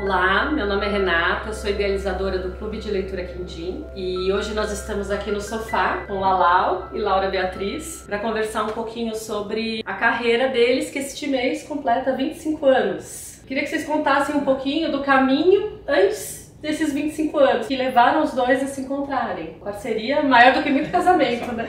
Olá, meu nome é Renata, sou idealizadora do Clube de Leitura Quindim e hoje nós estamos aqui no sofá com Lalau e Laura Beatriz para conversar um pouquinho sobre a carreira deles, que este mês completa 25 anos. Queria que vocês contassem um pouquinho do caminho antes desses 25 anos, que levaram os dois a se encontrarem. Parceria maior do que muito casamento, né?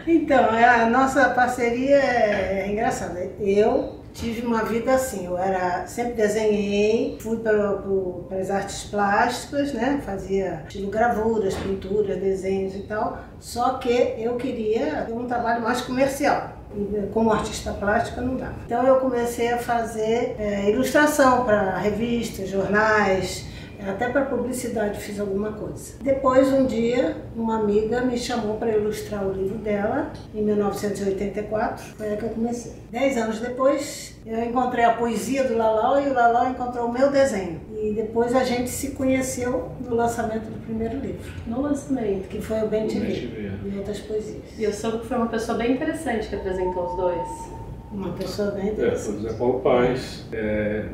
Então, a nossa parceria é engraçada. Eu tive uma vida assim, sempre desenhei, fui para as artes plásticas, né? Fazia estilo gravuras, pinturas, desenhos e tal, só que eu queria ter um trabalho mais comercial. Como artista plástica não dá. Então eu comecei a fazer ilustração para revistas, jornais, até para publicidade fiz alguma coisa. Depois, um dia, uma amiga me chamou para ilustrar o livro dela, em 1984, foi aí que eu comecei. 10 anos depois, eu encontrei a poesia do Lalau e o Lalau encontrou o meu desenho. E depois a gente se conheceu no lançamento do primeiro livro. No lançamento. Que foi o Bem Te Vi, e outras poesias. E eu soube que foi uma pessoa bem interessante que apresentou os dois. Uma pessoa bem interessante. Foi o Zé Paulo Paes.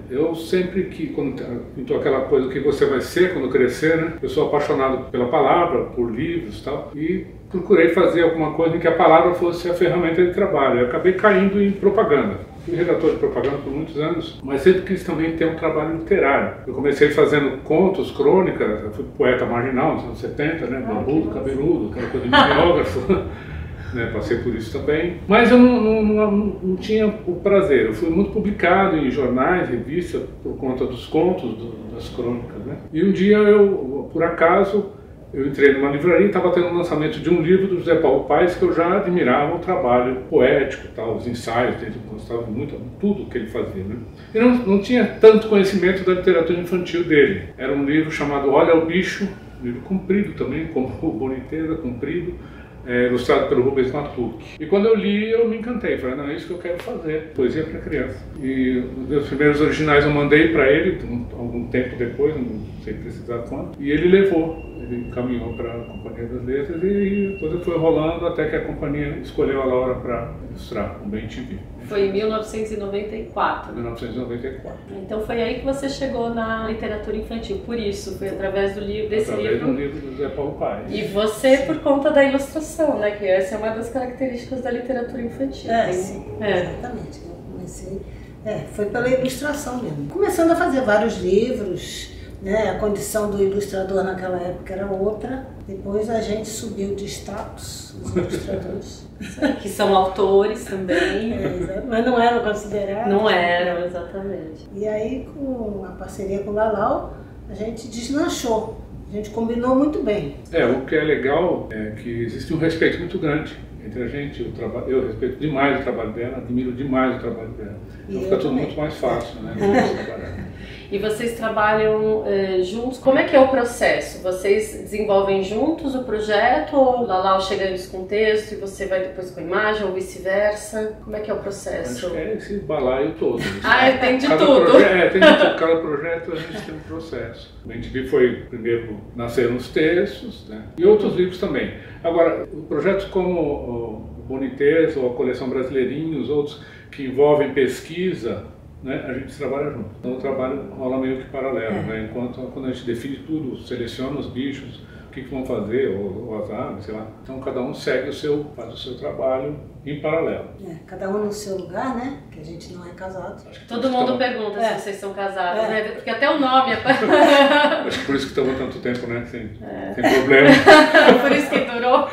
Eu sempre quando pintou aquela coisa, o que você vai ser quando crescer, né? Eu sou apaixonado pela palavra, por livros e tal, e procurei fazer alguma coisa em que a palavra fosse a ferramenta de trabalho. Eu acabei caindo em propaganda. Fui redator de propaganda por muitos anos, mas sempre quis também ter um trabalho literário. Eu comecei fazendo contos, crônicas, eu fui poeta marginal nos anos 70, né? Barbudo, cabeludo, aquela coisa de biógrafo. Né, passei por isso também, mas eu não tinha o prazer. Eu fui muito publicado em jornais, revistas, por conta dos contos, das crônicas, né? E um dia por acaso, eu entrei numa livraria e estava tendo o lançamento de um livro do Zé Paulo Paes, que eu já admirava o trabalho poético, tal, os ensaios dele, eu gostava muito de tudo que ele fazia, né? E não tinha tanto conhecimento da literatura infantil dele. Era um livro chamado Olha o Bicho, um livro comprido também, como o Boniteza, comprido, ilustrado pelo Rubens Matucci. E quando eu li, eu me encantei. Falei, não, é isso que eu quero fazer, poesia para criança. E os meus primeiros originais eu mandei para ele, algum tempo depois, não sei precisar quanto, e ele levou. Ele encaminhou para a Companhia das Letras e a coisa foi rolando até que a companhia escolheu a Laura para ilustrar o Bem Te Vi. Foi em 1994. 1994. Então foi aí que você chegou na literatura infantil, por isso, foi através do livro, desse livro. Através do livro do Zé Paulo Paes. E você por conta da ilustração, né? Que essa é uma das características da literatura infantil. Sim, exatamente. Eu comecei, foi pela ilustração mesmo. Começando a fazer vários livros, né? A condição do ilustrador naquela época era outra. Depois a gente subiu de status, os ilustradores. Que são autores também. Mas não eram considerados. Não eram, exatamente. E aí, com a parceria com o Lalau, a gente deslanchou. A gente combinou muito bem. O que é legal é que existe um respeito muito grande entre a gente. Eu respeito demais o trabalho dela, admiro demais o trabalho dela. Então fica tudo muito mais fácil, né? E vocês trabalham juntos? Como é que é o processo? Vocês desenvolvem juntos o projeto ou o Lalau chega antes com texto e você vai depois com a imagem ou vice-versa? Como é que é o processo? Acho que é esse balaio todo. Tem de tudo. Tem de tudo. Cada projeto a gente tem um processo. O Bem Te Vi foi, primeiro, nasceram os textos, né? E outros livros também. Agora, projetos como o Boniteza ou a Coleção Brasileirinhos, outros que envolvem pesquisa, né, a gente trabalha junto. Então o trabalho rola meio que paralelo, né? Enquanto quando a gente define tudo, seleciona os bichos, o que vão fazer, ou as aves, sei lá. Então cada um faz o seu trabalho em paralelo. Cada um no seu lugar, né? Que a gente não é casado. Todo mundo pergunta se vocês são casados, né? Porque até o nome Acho que por isso que estamos tanto tempo, né? Sem problema. Por isso que durou.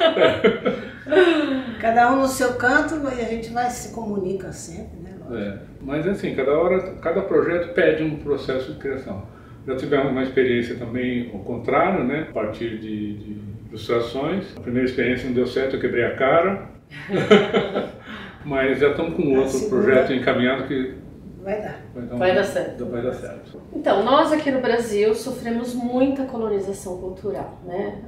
Cada um no seu canto e a gente se comunica sempre, né? Mas assim, cada projeto pede um processo de criação. Já tivemos uma experiência também ao contrário, né? A partir de ilustrações. A primeira experiência não deu certo, eu quebrei a cara. Mas já estamos com outro projeto encaminhado que vai dar certo. Então, nós aqui no Brasil sofremos muita colonização cultural, né?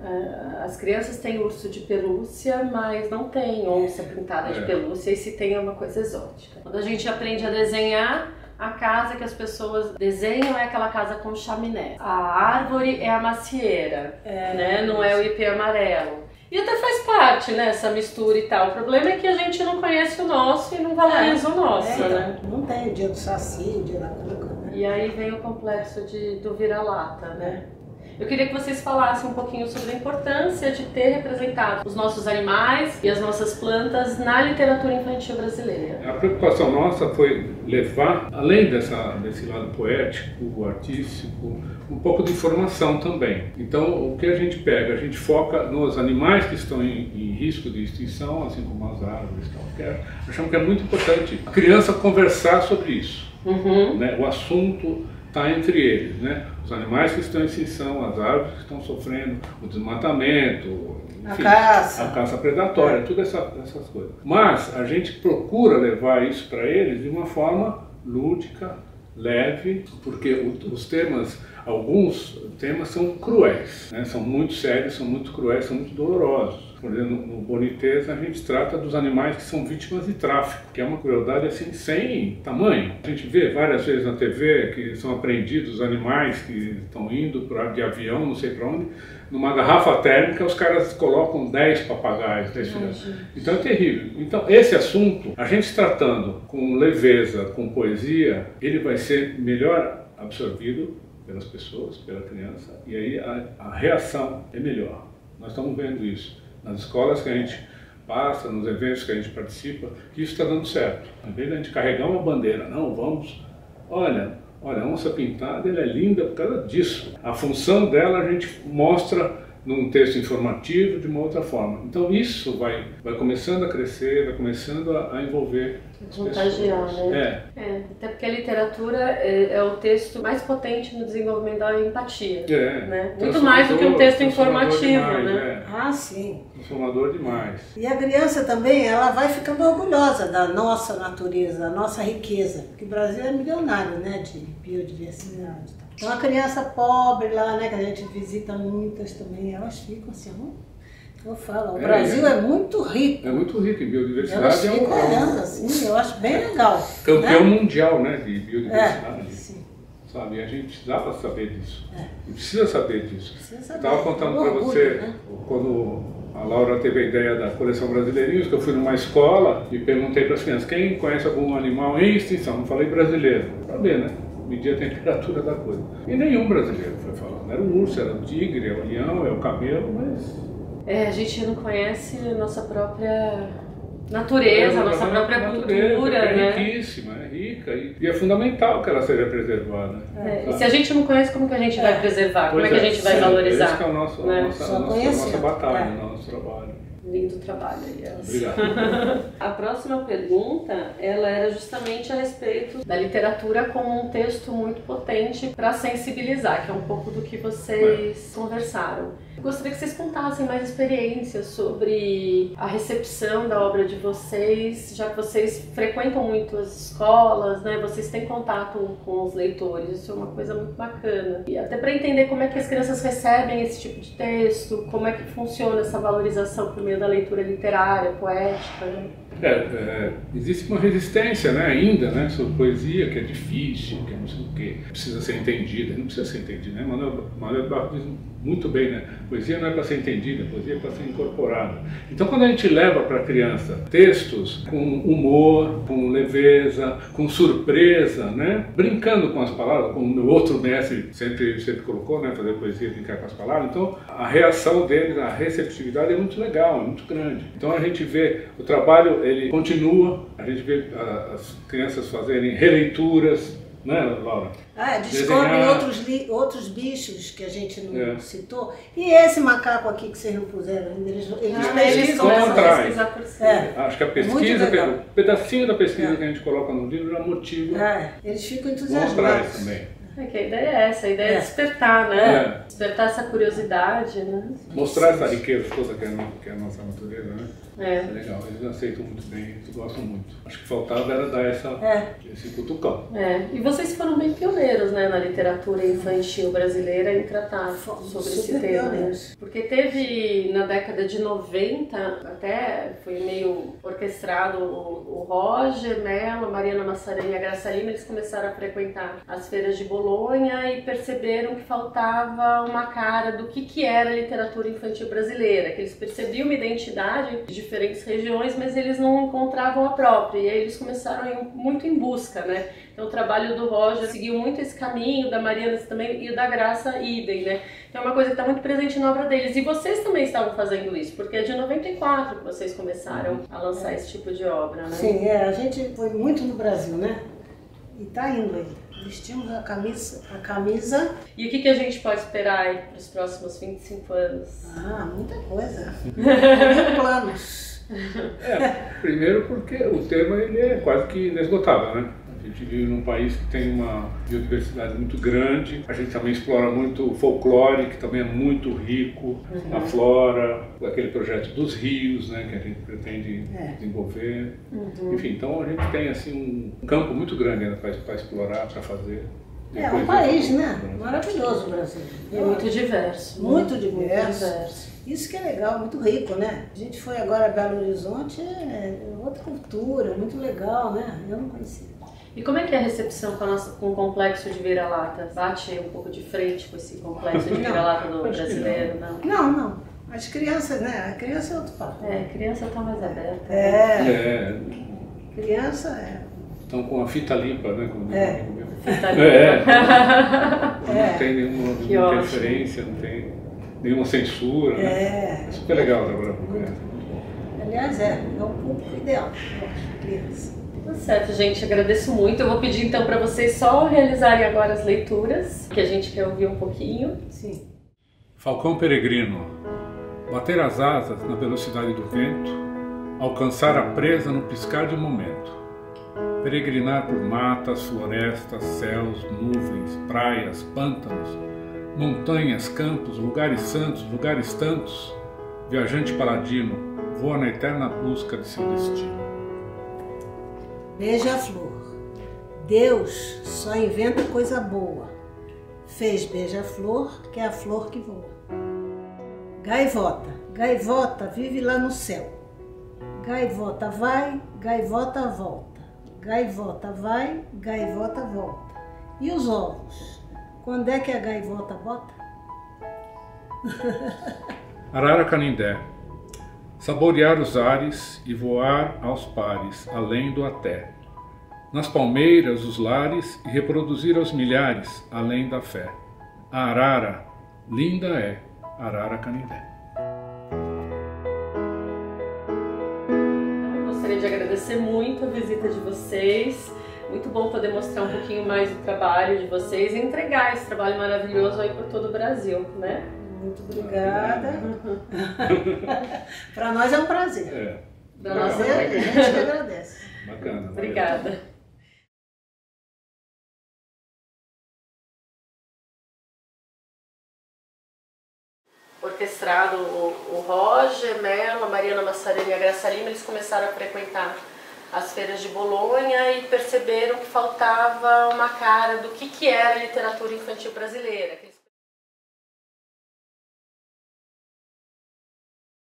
As crianças têm urso de pelúcia, mas não tem onça pintada de pelúcia, e se tem é uma coisa exótica. Quando a gente aprende a desenhar, a casa que as pessoas desenham é aquela casa com chaminé. A árvore é a macieira, né? Não é o ipê amarelo. E até faz parte, né, essa mistura e tal. O problema é que a gente não conhece o nosso e não valoriza o nosso, né? Não tem o dia do saci, o dia da cuca, né? E aí vem o complexo do vira-lata, né? Eu queria que vocês falassem um pouquinho sobre a importância de ter representado os nossos animais e as nossas plantas na literatura infantil brasileira. A preocupação nossa foi levar, além desse lado poético, artístico, um pouco de informação também. Então, o que a gente pega? A gente foca nos animais que estão em risco de extinção, assim como as árvores. Achamos que é muito importante a criança conversar sobre isso. Né? O assunto está entre eles, né? Os animais que estão em extinção, as árvores que estão sofrendo, o desmatamento, enfim, a caça predatória, todas essas coisas. Mas a gente procura levar isso para eles de uma forma lúdica, leve, porque alguns temas são cruéis, né? São muito sérios, são muito cruéis, são muito dolorosos. Por exemplo, no Boniteza a gente trata dos animais que são vítimas de tráfico, que é uma crueldade assim sem tamanho. A gente vê várias vezes na TV que são apreendidos animais que estão indo de avião, não sei para onde, numa garrafa térmica os caras colocam 10 papagaios, 10 filhotes. Então é terrível. Então esse assunto, a gente tratando com leveza, com poesia, ele vai ser melhor absorvido pelas pessoas, pela criança, e aí a reação é melhor. Nós estamos vendo isso nas escolas que a gente passa, nos eventos que a gente participa, que isso está dando certo. Ao invés de a gente carregar uma bandeira, não, vamos, olha, a onça pintada, ela é linda por causa disso. A função dela a gente mostra num texto informativo de uma outra forma. Então isso vai começando a crescer, vai começando a envolver as contagiar, pessoas. Né? Até porque a literatura é o texto mais potente no desenvolvimento da empatia. Né? Muito mais do que um texto informativo. Demais, né? Sim. Transformador demais. E a criança também, ela vai ficando orgulhosa da nossa natureza, da nossa riqueza. Porque o Brasil é milionário, né, de biodiversidade. Então a criança pobre lá, né, que a gente visita muitas também, elas ficam assim, eu falo, o Brasil é muito rico. É muito rico em biodiversidade. Elas ficam olhando assim, eu acho bem legal. Campeão mundial, né, de biodiversidade. Sim. Sabe, e a gente precisava saber disso. E precisa saber disso. Eu estava contando para você, né? Quando a Laura teve a ideia da coleção Brasileirinhos, que eu fui numa escola e perguntei para as crianças, quem conhece algum animal em extinção? Não falei brasileiro, para ver, né? Medir a temperatura da coisa. E nenhum brasileiro foi falando. Era o urso, era o tigre, é o leão, é o camelo, mas... a gente não conhece a nossa própria natureza, a nossa própria cultura, é riquíssima, é rica e é fundamental que ela seja preservada. E se a gente não conhece, como que a gente vai preservar? Como é que a gente vai valorizar? Esse que é a nossa batalha, o nosso trabalho. Lindo trabalho, Elias. Obrigado. A próxima pergunta, ela era justamente a respeito da literatura como um texto muito potente para sensibilizar, que é um pouco do que vocês conversaram. Eu gostaria que vocês contassem mais experiências sobre a recepção da obra de vocês, já que vocês frequentam muito as escolas, né? Vocês têm contato com os leitores, isso é uma coisa muito bacana. E até para entender como é que as crianças recebem esse tipo de texto, como é que funciona essa valorização por meio da leitura literária, poética, né? Existe uma resistência, né, ainda, né, sobre poesia, que é difícil, que é não sei o quê, precisa ser entendida. Não precisa ser entendida, né? Manuel Barro diz muito bem, né? Poesia não é para ser entendida, poesia é para ser incorporada. Então, quando a gente leva para a criança textos com humor, com leveza, com surpresa, né, brincando com as palavras, como o outro mestre sempre colocou, né, fazer poesia, brincar com as palavras, então a reação deles, a receptividade é muito legal, é muito grande. Então a gente vê o trabalho, ele continua, a gente vê as crianças fazerem releituras, né, Laura? Descobrem outros bichos que a gente não citou. E esse macaco aqui que vocês não puseram, eles pesquisam pesquisar por si. Acho que a pesquisa, o pedacinho da pesquisa que a gente coloca no livro já motiva. Eles ficam entusiasmados. Também. Que a ideia é essa, a ideia é despertar, né? Despertar essa curiosidade, né? Mostrar essa riqueza toda que é a nossa natureza, né? É legal, eles aceitam muito bem, eles gostam muito. Acho que faltava era dar esse cutucão. E vocês foram bem pioneiros, né, na literatura infantil brasileira em tratar sobre esse tema. Né? Porque teve, na década de 90, até foi meio orquestrado o Roger Mello, a Mariana Massaranha e a Graça Lima, eles começaram a frequentar as feiras de Bolonha. Bolonha e perceberam que faltava uma cara do que era a literatura infantil brasileira, que eles percebiam uma identidade de diferentes regiões, mas eles não encontravam a própria, e aí eles começaram a ir muito em busca, né? Então o trabalho do Roger seguiu muito esse caminho, da Mariana também, e o da Graça idem, né? Então é uma coisa que está muito presente na obra deles. E vocês também estavam fazendo isso, porque é de 94 que vocês começaram a lançar esse tipo de obra, né? Sim, a gente foi muito no Brasil, né? E tá indo aí. Vestimos a camisa. E o que a gente pode esperar aí para os próximos 25 anos? Ah, muita coisa. Muitos planos. Primeiro porque o tema ele é quase que inesgotável, né? A gente vive num país que tem uma biodiversidade muito grande, a gente também explora muito o folclore, que também é muito rico, a flora, aquele projeto dos rios, né, que a gente pretende desenvolver. Enfim, então a gente tem assim um campo muito grande ainda para explorar, para fazer. É um país, né? Maravilhoso o Brasil. É muito diverso. Muito diverso. Isso que é legal, muito rico, né? A gente foi agora a Belo Horizonte, é outra cultura, muito legal, né? Eu não conhecia. E como é que é a recepção com o complexo de vira-lata? Bate um pouco de frente com esse complexo de vira-lata do brasileiro? Não. As crianças, né? A criança é outro papo. A criança está mais aberta. Criança Estão com a fita limpa, né? Fita limpa. Não tem nenhuma interferência, não tem nenhuma censura. É super legal trabalhar com criança. Aliás, é o público ideal para criança. Tá certo, gente, agradeço muito. Eu vou pedir então para vocês só realizarem agora as leituras, que a gente quer ouvir um pouquinho. Sim. Falcão peregrino, bater as asas na velocidade do vento, alcançar a presa no piscar de um momento, peregrinar por matas, florestas, céus, nuvens, praias, pântanos, montanhas, campos, lugares santos, lugares tantos, viajante paladino, voa na eterna busca de seu destino. Beija-flor. Deus só inventa coisa boa. Fez beija-flor, que é a flor que voa. Gaivota. Gaivota vive lá no céu. Gaivota vai, gaivota volta. Gaivota vai, gaivota volta. E os ovos? Quando é que a gaivota bota? Arara Canindé. Saborear os ares e voar aos pares, além do até. Nas palmeiras, os lares e reproduzir aos milhares, além da fé. A arara, linda é, Arara Canindé. Eu gostaria de agradecer muito a visita de vocês. Muito bom poder mostrar um pouquinho mais do trabalho de vocês e entregar esse trabalho maravilhoso aí por todo o Brasil, né? Muito obrigada. Para nós é um prazer. Para nós é, a gente que agradece. Bacana. Obrigada. Orquestrado o Roger, Mello, a Mariana Massarelli e a Graça Lima, eles começaram a frequentar as feiras de Bolonha e perceberam que faltava uma cara do que era a literatura infantil brasileira.